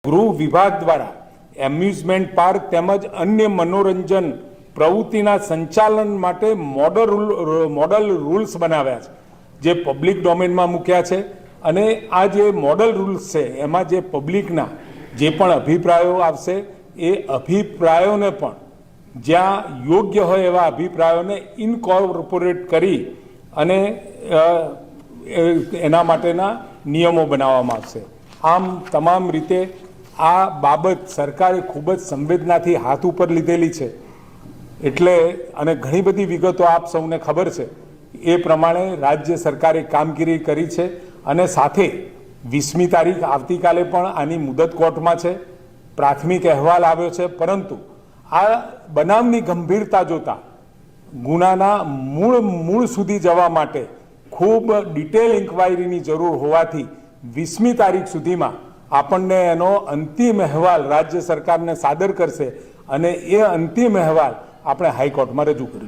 ગૃહ વિભાગ દ્વારા એમ્યુઝમેન્ટ પાર્ક તેમજ અન્ય મનોરંજન પ્રવૃત્તિના સંચાલન માટે મોડલ રૂલ્સ બનાવ્યા છે, જે પબ્લિક ડોમેનમાં મૂક્યા છે. અને આ જે મોડલ રૂલ્સ છે એમાં જે પબ્લિકના જે પણ અભિપ્રાયો આવશે એ અભિપ્રાયોને પણ જ્યાં યોગ્ય હોય એવા અભિપ્રાયોને ઇનકોર્પોરેટ કરી અને એના માટેના નિયમો બનાવવામાં આવશે. આમ તમામ રીતે આ બાબત સરકારે ખૂબ જ સંવેદનાથી હાથ ઉપર લીધેલી છે. એટલે અને ઘણી બધી વિગતો આપ સૌને ખબર છે એ પ્રમાણે રાજ્ય સરકારે કામગીરી કરી છે. અને સાથે 20મી તારીખ આવતીકાલે પણ આની મુદત કોર્ટમાં છે. પ્રાથમિક અહેવાલ આવ્યો છે, પરંતુ આ બનાવની ગંભીરતા જોતા ગુનાના મૂળ સુધી જવા માટે ખૂબ ડિટેલ ઇન્ક્વાયરીની જરૂર હોવાથી 20મી તારીખ સુધીમાં આપણને એનો અંતિમ અહેવાલ રાજ્ય સરકારને સાદર કરશે અને એ અંતિમ અહેવાલ આપણે હાઈકોર્ટમાં રજૂ કરીશું.